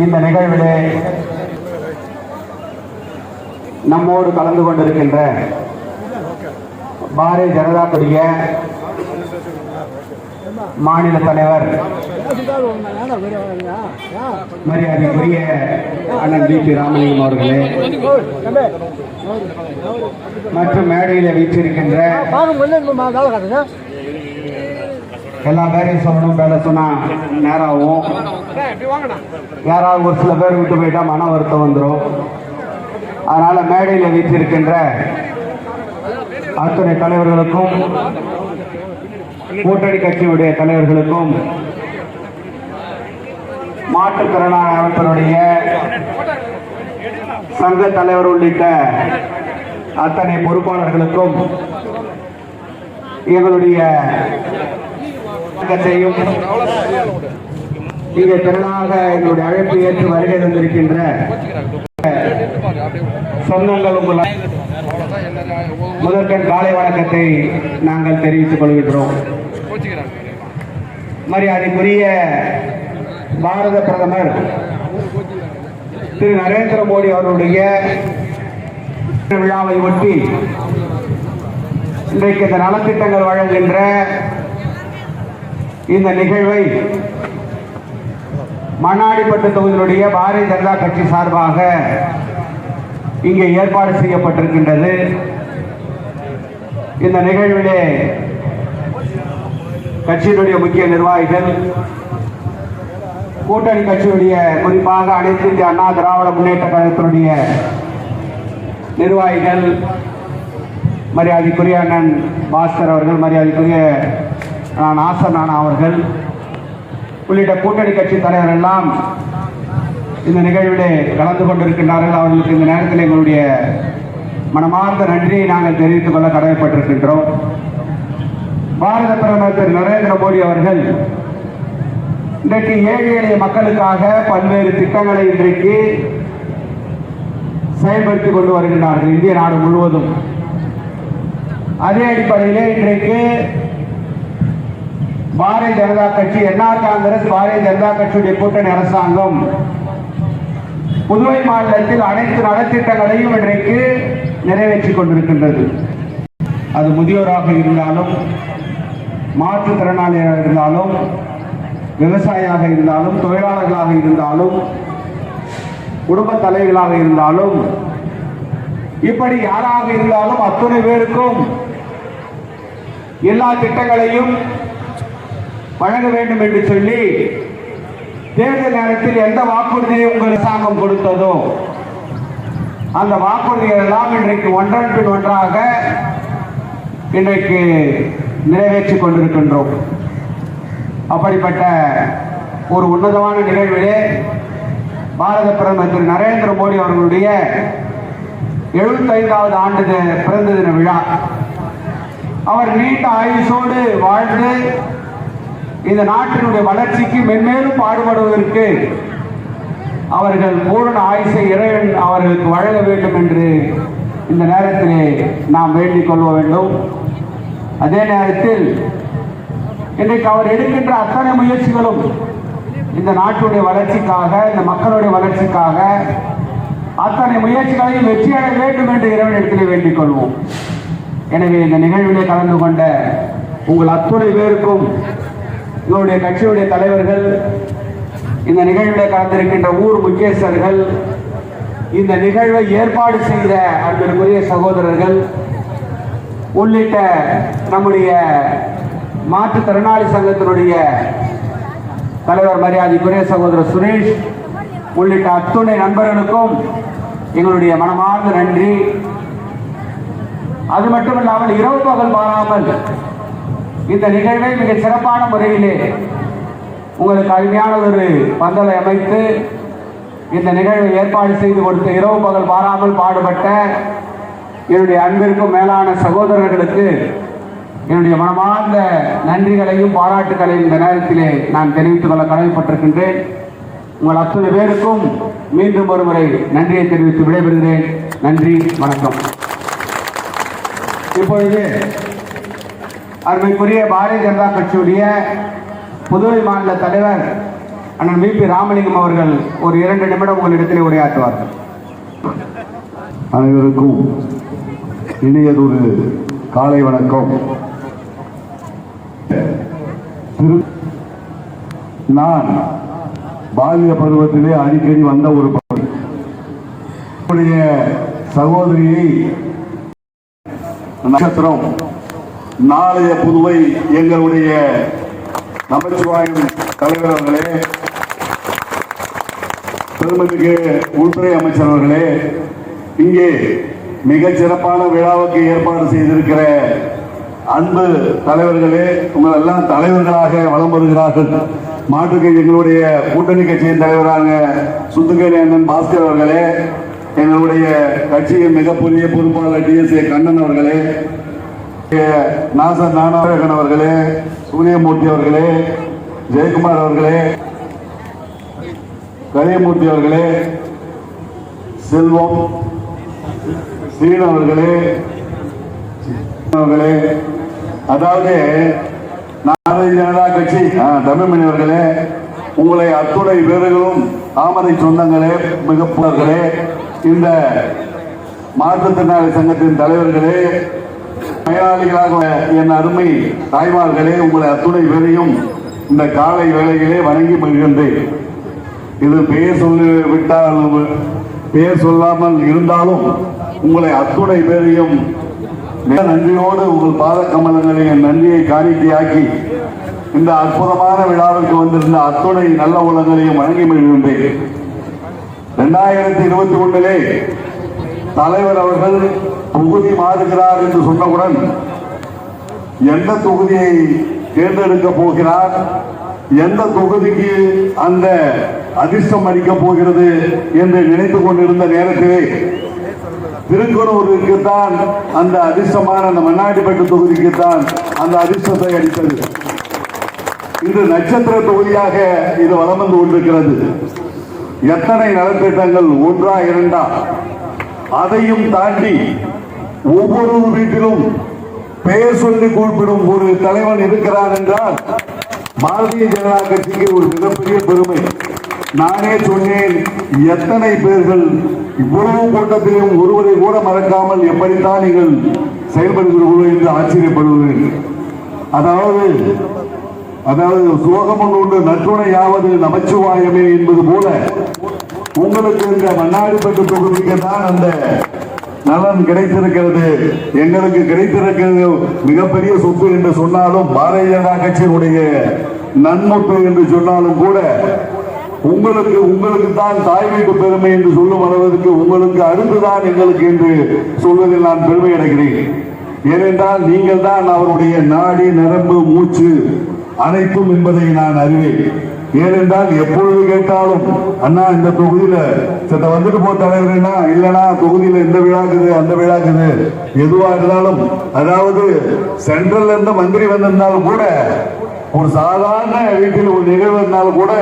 இந்த நிகழ்விலே நம்மோடு கலந்து கொண்டிருக்கின்ற பாரதிய ஜனதா கட்சிய மாநில தலைவர் மரியாதைக்குரிய அண்ணன் பி ராமலிங்கம் அவர்களே மற்றும் மேடையில் வீச்சிருக்கின்ற எல்லா பேரையும் சொல்லணும், வேலை சொன்னா நேராகும். யாராவது ஒரு சில பேர் விட்டு போயிட்டா மன வருத்தம் வந்துடும். அதனால மேடையில் வீச்சிருக்கின்ற அத்துணை தலைவர்களுக்கும் கூட்டணி கட்சியுடைய தலைவர்களுக்கும் மாற்றுத்திறனாளி அமைப்பினுடைய சங்க தலைவர் உள்ளிட்ட அத்தனை பொறுப்பாளர்களுக்கும் எங்களுடைய இங்கே திறனாக எங்களுடைய அழைப்பு ஏற்று வருகை தந்திருக்கின்ற சொந்தங்கள் உங்கள் முதற்கண் காலை வணக்கத்தை நாங்கள் தெரிவித்துக் கொள்கின்றோம். மரியாதைக்குரிய பாரத பிரதமர் திரு நரேந்திர மோடி அவர்களுடைய விழாவை ஒட்டி இன்றைக்கு இந்த நலத்திட்டங்கள் வழங்குகின்ற இந்த நிகழ்வை மண்ணாடிப்பட்டு தொகுதியினுடைய பாரதிய ஜனதா கட்சி சார்பாக இங்கே ஏற்பாடு செய்யப்பட்டிருக்கின்றது. இந்த நிகழ்விலே கட்சியினுடைய முக்கிய நிர்வாகிகள், கூட்டணி கட்சியுடைய குறிப்பாக அனைத்து இந்திய அண்ணா திராவிட முன்னேற்ற கழகத்தினுடைய நிர்வாகிகள், மரியாதைக்குரிய அண்ணன் பாஸ்கர் அவர்கள், மரியாதைக்குரிய நாசர் நானா அவர்கள் உள்ளிட்ட கூட்டணி கட்சி தலைவர் எல்லாம் இந்த நிகழ்விலே கலந்து கொண்டிருக்கின்றார்கள். அவர்களுக்கு இந்த நேரத்தில் எங்களுடைய மனமார்ந்த நன்றியை நாங்கள் தெரிவித்துக் கொள்ள கடமைப்பட்டிருக்கின்றோம். பாரத பிரதமர் திரு நரேந்திர மோடி அவர்கள் இன்றைக்கு ஏழை எளிய மக்களுக்காக பல்வேறு திட்டங்களை இன்றைக்கு செயல்படுத்திக் கொண்டு வருகின்றார்கள் இந்திய நாடு முழுவதும். அதே அடிப்படையிலே இன்றைக்கு பாரதிய ஜனதா கட்சி, என்ஆர் காங்கிரஸ் பாரதிய ஜனதா கட்சியுடைய கூட்டணி அரசாங்கம் புதுவை மாநிலத்தில் அனைத்து நலத்திட்டங்களையும் இன்றைக்கு நிறைவேற்றிக் கொண்டிருக்கின்றது. அது முதியோராக இருந்தாலும், மாற்றுத்திறனாளியாக இருந்தாலும், விவசாயியாக இருந்தாலும், தொழிலாளர்களாக இருந்தாலும், குடும்ப தலைவர்களாக இருந்தாலும், இப்படி யாராக இருந்தாலும் அத்துணை பேருக்கும் எல்லா திட்டங்களையும் வழங்க வேண்டும் என்று சொல்லி தேர்தல் நேரத்தில் எந்த வாக்குறுதியை உங்கள் அரசாங்கம் கொடுத்ததோ அந்த வாக்குறுதிகள் எல்லாம் இன்றைக்கு ஒன்றன் பின் ஒன்றாக இன்றைக்கு நிறைவேற்றிக் கொண்டிருக்கின்றோம். அப்படிப்பட்ட ஒரு உன்னதமான நிகழ்விலே பாரத பிரதமர் திரு நரேந்திர மோடி அவர்களுடைய 75வது ஆண்டு பிறந்த தின விழா. அவர் நீண்ட ஆயுசோடு வாழ்ந்து இந்த நாட்டினுடைய வளர்ச்சிக்கு மென்மேலும் பாடுபடுவதற்கு அவர்கள் பூரண ஆயுசை இறைவன் அவர்களுக்கு வழங்க வேண்டும் என்று இந்த நேரத்திலே நாம் வேண்டிக் கொள்ள வேண்டும். அதே நேரத்தில் இன்றைக்கு அவர் எடுக்கின்ற அத்தனை முயற்சிகளும் இந்த நாட்டுடைய வளர்ச்சிக்காக, இந்த மக்களுடைய வளர்ச்சிக்காக அத்தனை முயற்சிகளையும் வெற்றியடைய வேண்டும் என்று இறைவனிடத்திலே வேண்டிக் கொள்வோம். எனவே இந்த நிகழ்விலே கலந்து கொண்ட உங்கள் அத்துணை பேருக்கும் எங்களுடைய கட்சியுடைய தலைவர்கள், இந்த நிகழ்விலே கலந்திருக்கின்ற ஊர் முக்கியஸ்தர்கள், இந்த நிகழ்வை ஏற்பாடு செய்த அன்பிற்குரிய சகோதரர்கள் உள்ளிட்ட நம்முடைய மாற்றுத்திறனாளி சங்கத்தினுடைய தலைவர் மரியாதைக்குரிய சகோதரர் சுரேஷ் உள்ளிட்ட அத்துணை நண்பர்களுக்கும் எங்களுடைய மனமார்ந்த நன்றி. அது மட்டுமல்லாமல் இரவு பகல் மாறாமல் இந்த நிகழ்வை மிக சிறப்பான முறையிலே உங்களுக்கு அருமையான ஒரு பந்தலை அமைத்து இந்த நிகழ்வை ஏற்பாடு செய்து கொடுத்த இரவு பகல் மாறாமல் பாடுபட்ட என்னுடைய அன்பிற்கும் மேலான சகோதரர்களுக்கு என்னுடைய மனமார்ந்த நன்றிகளையும் பாராட்டுகளையும் இந்த நேரத்திலே நான் தெரிவித்துக் கொள்ள கடமைப்பட்டிருக்கின்றேன். உங்கள் அத்தனை பேருக்கும் மீண்டும் ஒருமுறை நன்றியை தெரிவித்து விடைபெறுகிறேன். நன்றி, வணக்கம். இப்பொழுது அருமைக்குரிய பாரதிய ஜனதா கட்சியுடைய புதுவை மாநில தலைவர் அண்ணன் விபி ராமலிங்கம் அவர்கள் ஒரு 2 நிமிடம் உங்களிடத்தில் உரையாற்றுவார்கள். அனைவருக்கும் இனியதொரு காலை வணக்கம். நான் பால்ய பருவத்திலே அடிக்கடி வந்த ஒரு சகோதரியை நட்சத்திரம் நாளைய புதுவை எங்களுடைய நமச்சிவாயம் தலைவர் அவர்களே, பெருமைமிகு உள்துறை அமைச்சர் அவர்களே, இங்கே மிகச் சிறப்பான விழாவுக்கு ஏற்பாடு செய்திருக்கிற அன்பு தலைவர்களே, உங்கள் எல்லாம் தலைவர்களாக வலம் வருகிறார்கள். மாற்றுக்கு எங்களுடைய கூட்டணி கட்சியின் தலைவராக சுத்துக்கேணி அண்ணன் பாஸ்கர் அவர்களே, எங்களுடைய கட்சியின் மிகப்பெரிய பொறுப்பாளர் DSA கண்ணன் அவர்களே, நாசர் நாராயணன் அவர்களே, சூரியமூர்த்தி அவர்களே, ஜெயக்குமார் அவர்களே, கரியமூர்த்தி அவர்களே, செல்வம் சீன அவர்களே, அதாவது பாரதிய ஜனதா கட்சி தமிழ்மணி அவர்களே, உங்களை அத்துணை பேர்களும் தாமரை சொந்தங்களே, மிகப்பர்களே, இந்த மாற்றுத்திறனாளி சங்கத்தின் தலைவர்களே, பயனாளிகளாக என் அருமை தாய்மார்களே, உங்களை அத்துணை பேரையும் இந்த காலை வேளையிலே வணங்கி மகிழ்கின்றேன். இது பெயர் சொல்லாமல் இருந்தாலும் உங்களை அத்துணை பேரையும் நன்றியோடு உங்கள் பாத கமலங்களை என் நன்றியை காணிக்கையாக்கி இந்த அற்புதமான விழாவிற்கு வந்திருந்த அத்துணை நல்ல உள்ளங்களையும் வணங்கி மகிழ்கின்றேன். 2021 தலைவர் அவர்கள் தொகுதி மாறுகிறார் என்று சொன்னவுடன் எந்த தொகுதியை தேர்ந்தெடுக்க போகிறார், எந்த தொகுதிக்கு அந்த அதிர்ஷ்டம் அளிக்கப் போகிறது என்று நினைத்துக் கொண்டிருந்த நேரத்திலே திருக்குறூருக்கு தான் அந்த அதிர்ஷ்டமான அந்த மண்ணாடிப்பட்டு தொகுதிக்கு தான் அந்த அதிர்ஷ்டத்தை அளித்தது. இன்று நட்சத்திர தொகுதியாக இது வலம் வந்து கொண்டிருக்கிறது. எத்தனை நலத்திட்டங்கள், 1ஆ 2ஆ, அதையும் தாண்டி ஒவ்வொரு வீட்டிலும் பெயர் சொல்லி குறிப்பிடும் ஒரு தலைவன் இருக்கிறான் என்றால் பாரதிய ஜனதா கட்சிக்கு ஒரு மிகப்பெரிய பெருமை. நானே சொன்னேன், எத்தனை பேர்கள் இவ்வளவு கூட்டத்திலும் ஒருவரை கூட மறக்காமல் எப்படித்தான் நீங்கள் செயல்படுகிறீர்கள் என்று ஆச்சரியப்படுகிறேன். அதாவது சோகம் ஒன்று நற்றுணையாவது நமச்சிவாயமே என்பது போல உங்களுக்கு இந்த மண்ணாடிப்பட்டு தொகுதிக்கு தான் அந்த நலன் கிடைத்திருக்கிறது. எங்களுக்கு கிடைத்திருக்கிறது மிகப்பெரிய சொத்து என்று சொன்னாலும், பாரதிய ஜனதா கட்சியினுடைய நன்மொட்டு என்று சொன்னாலும் கூட உங்களுக்கு தான் தாய் வீட்டு பெருமை என்று சொல்லும் அளவிற்கு உங்களுக்கு அடுத்துதான் எங்களுக்கு என்று சொல்வதில் நான் பெருமை அடைகிறேன். ஏனென்றால் நீங்கள் தான் அவருடைய நாடி நரம்பு மூச்சு அனைத்தும் என்பதை நான் அறிவேன். ஏனென்றால் எப்பொழுது கேட்டாலும் அண்ணா இந்த தொகுதியில சத்த வந்துட்டு போ தலைவர்னா, இல்லனா தொகுதியில இந்த விழாக்குது அந்த விழாக்குது எதுவா இருந்தாலும், அதாவது சென்ட்ரல்ல இருந்து மந்திரி வந்திருந்தாலும் கூட, ஒரு சாதாரண வீட்டில் ஒரு நிகழ்வு இருந்தாலும் கூட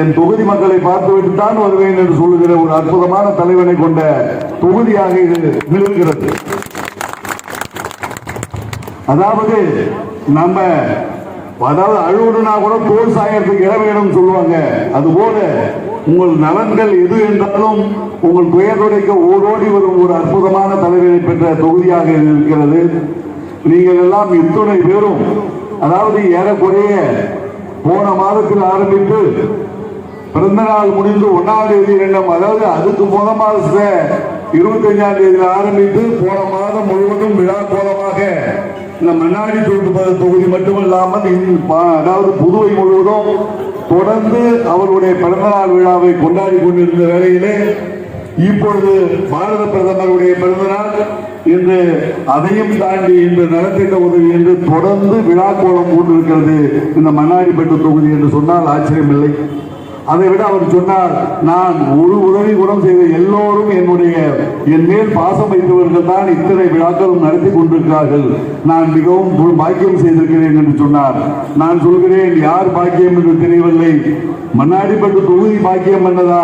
என் தொகுதி மக்களை பார்த்துவிட்டு தான் வருவேன் என்று சொல்லுகிற ஒரு அற்புதமான தலைவனை கொண்ட தொகுதியாக இது விளங்குகிறது. அதாவது அழுவுனா கூட தோல் சாயத்துக்கு இடம் வேணும் சொல்லுவாங்க. அதுபோல உங்கள் நலன்கள் எது என்றாலும் உங்கள் துயர் துடைக்க ஓடோடி வரும் ஒரு அற்புதமான தலைவரை பெற்ற தொகுதியாக இருக்கிறது. நீங்கள் எல்லாம் இத்துணை பேரும், அதாவது ஏறக்குறைய போன மாதத்தில் ஆரம்பித்து பிறந்த நாள் முடிந்து 1ஆம் தேதி அதாவது அதுக்கு முத மாதத்துல 25ஆம் தேதியில் ஆரம்பித்து போன மாதம் முழுவதும் விழா கோலமாக இந்த மண்ணாடி தொகுதி மட்டுமல்லாமல் அதாவது புதுவை முழுவதும் தொடர்ந்து அவருடைய பிறந்தநாள் விழாவை கொண்டாடி கொண்டிருந்த வேளையிலே இப்பொழுது பாரத பிரதமருடைய பிறந்தநாள் இன்று, அதையும் தாண்டி இன்று நலத்திட்ட உதவி என்று தொடர்ந்து விழா கோலம் கொண்டிருக்கிறது இந்த மண்ணாடிப்பட்டு தொகுதி என்று சொன்னால் ஆச்சரியமில்லை. அதை விட அவர் சொன்னார், நான் ஒரு உதவி குணம் செய்த எல்லோரும் என் மேல் பாசம் வைத்தவர்கள் தான் இத்தனை விழாக்களும் நடத்தி கொண்டிருக்கிறார்கள். நான் மிகவும் பாக்கியம் செய்திருக்கிறேன் என்று சொன்னார். நான் சொல்கிறேன், யார் பாக்கியம் என்று தெரியவில்லை. மண்ணாடிப்பட்டு தொகுதி பாக்கியம் பண்ணதா,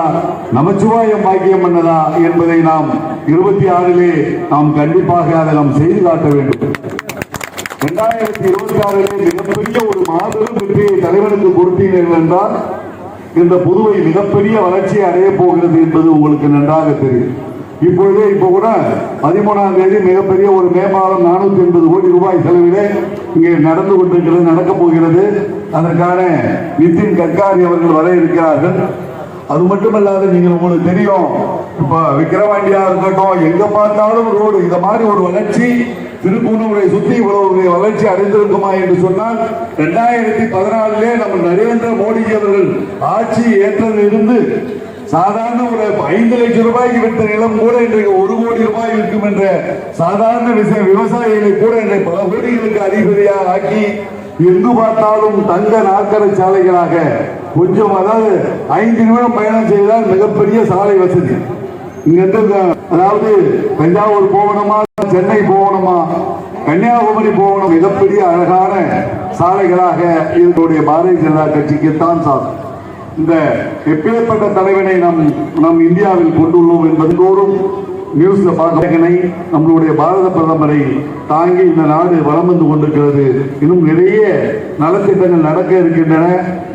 நமச்சிவாயம் பாக்கியம் பண்ணதா என்பதை நாம் 26 நாம் கண்டிப்பாக அதை நாம் செய்து காட்ட வேண்டும். 2026 மிகப்பெரிய ஒரு மாபெரும் வெற்றியை தலைவருக்கு கொடுத்தீர்கள் என்றால் இந்த புதுவை மிகப்பெரிய வளர்ச்சியை அடைய போகிறது என்பது உங்களுக்கு நன்றாக தெரியும். இப்போ கூட 13ஆம் தேதி மிகப்பெரிய ஒரு மேம்பாலம் 480 கோடி ரூபாய் செலவிலே இங்கே நடந்து கொண்டிருக்கிறது, நடக்கப் போகிறது. அதற்கான நிதின் கட்காரி அவர்கள் வர இருக்கிறார்கள். அது மட்டுமல்லாது நீங்கள் உங்களுக்கு தெரியும், இப்ப விக்கிரவாண்டியா இருக்கட்டும், எங்க பார்த்தாலும் ரோடு. இந்த மாதிரி ஒரு வளர்ச்சி திருப்பூரை சுத்தி இவ்வளவு வளர்ச்சி அடைந்திருக்குமா என்று சொன்னால் 2014 நம்ம நரேந்திர மோடிஜி அவர்கள் ஆட்சி ஏற்றதிலிருந்து சாதாரண ஒரு 5 லட்சம் ரூபாய்க்கு விட்ட நிலம் கூட இன்றைக்கு 1 கோடி ரூபாய் இருக்கும் என்ற சாதாரண விஷயம். விவசாயிகளை கூட இன்றைக்கு பல கோடிகளுக்கு அதிபதியாக ஆக்கி எங்கு பார்த்தாலும் தங்க நாற்கர சாலைகளாக கொஞ்சம், அதாவது 5 நிமிடம் பயணம் செய்தால் மிகப்பெரிய சாலை வசதி. இங்கிருந்து அதாவது தஞ்சாவூர் போகணுமா, சென்னை போகணுமா, கன்னியாகுமரி போகணும், மிகப்பெரிய அழகான சாலைகளாக இதனுடைய பாரதிய ஜனதா கட்சிக்குத்தான் சாதம். இந்த எப்பேற்பட்ட தலைவனை நம் இந்தியாவில் கொண்டுள்ளோம் என்பதோடும் நியூஸ்ல பார்க்க நம்மளுடைய பாரத பிரதமரை தாங்கி இந்த நாடு வலம் வந்து கொண்டிருக்கிறது. இன்னும் நிறைய நலத்திட்டங்கள் நடக்க இருக்கின்றன.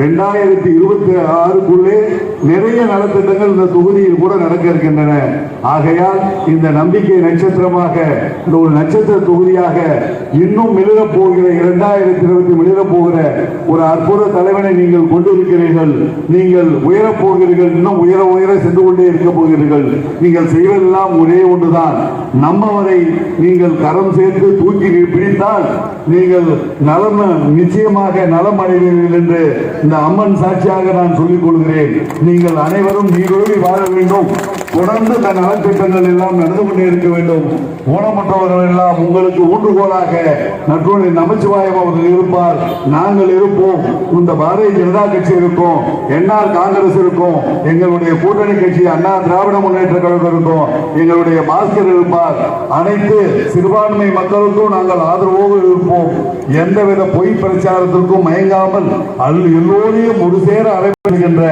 2026க்குள்ளே நிறைய நலத்திட்டங்கள் இந்த தொகுதியில் கூட நடக்க இருக்கின்றன. ஆகையால் இந்த நம்பிக்கை நட்சத்திரமாக, இந்த ஒரு நட்சத்திர தொகுதியாக இன்னும் மிளிரப் போகிற 2020 மிளிரப் போகிற ஒரு அற்புத தலைவனை நீங்கள் கொண்டிருக்கிறீர்கள். நீங்கள் உயரப் போகிறீர்கள். இன்னும் உயர உயர சென்று கொண்டே இருக்க போகிறீர்கள். நீங்கள் செய்வதெல்லாம் ஒரே ஒன்றுதான், நம்மவரை நீங்கள் கரம் சேர்த்து தூக்கி பிடித்தால் நீங்கள் நலம் நிச்சயமாக நலம் அடைவீர்கள் என்று இந்த அம்மன் சாட்சியாக நான் சொல்லிக் கொள்கிறேன். நீங்கள் அனைவரும் நீரோடி வாழ வேண்டும். தொடர்ந்து இந்த நலத்திட்டங்கள் எல்லாம் நடந்து கொண்டே இருக்க வேண்டும். ஊனமுற்றவர்கள் எல்லாம் உங்களுக்கு ஊன்றுகோலாக நற்றோடு நமச்சிவாயம் அவர்கள் இருப்பார். நாங்கள் இருப்போம். இந்த பாரதிய ஜனதா கட்சி இருக்கும், என்ஆர் காங்கிரஸ் இருக்கும், எங்களுடைய கூட்டணி கட்சி அண்ணா திராவிட முன்னேற்ற கழகம் இருக்கும், எங்களுடைய பாஸ்கர் இருப்பார். அனைத்து சிறுபான்மை மக்களுக்கும் நாங்கள் ஆதரவோடு இருப்போம். எந்தவித பொய் பிரச்சாரத்திற்கும் மயங்காமல் எல்லோரையும் ஒரு சேர அழைக்கின்ற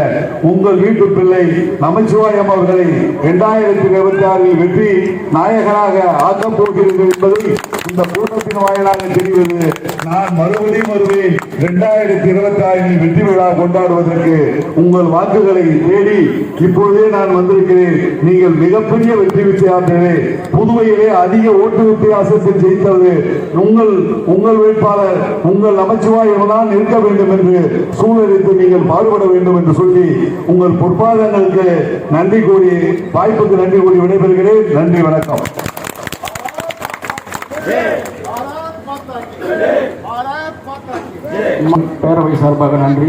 உங்கள் வீட்டு பிள்ளை நமச்சிவாயம் அவர்களை 2026 வெற்றி நாயகராக ஆக்கப் போகிறீர்கள் என்பதை இந்த கூட்டத்தின் வாயிலாக தெரிகிறது. நான் மறுபடியும் வருவேன். 2026 வெற்றி விழா கொண்டாடுவதற்கு உங்கள் வாக்குகளை தேடி இப்பொழுதே நான் வந்திருக்கிறேன். நீங்கள் மிகப்பெரிய வெற்றி வித்தியாசத்திலே புதுவையிலே அதிக ஓட்டு வித்தியாசத்தில் ஜெயித்தது உங்கள் வேட்பாளர் உங்கள் நமச்சிவாயம் தான் இருக்க வேண்டும் என்று சூழலித்து நீங்கள் பாடுபட வேண்டும் என்று சொல்லி உங்கள் பொற்பாதங்களுக்கு நன்றி கூறி, வாய்ப்புக்கு நன்றி கூறி விடைபெறுகிறேன். நன்றி, வணக்கம். பேரவை சார்பாக நன்றி.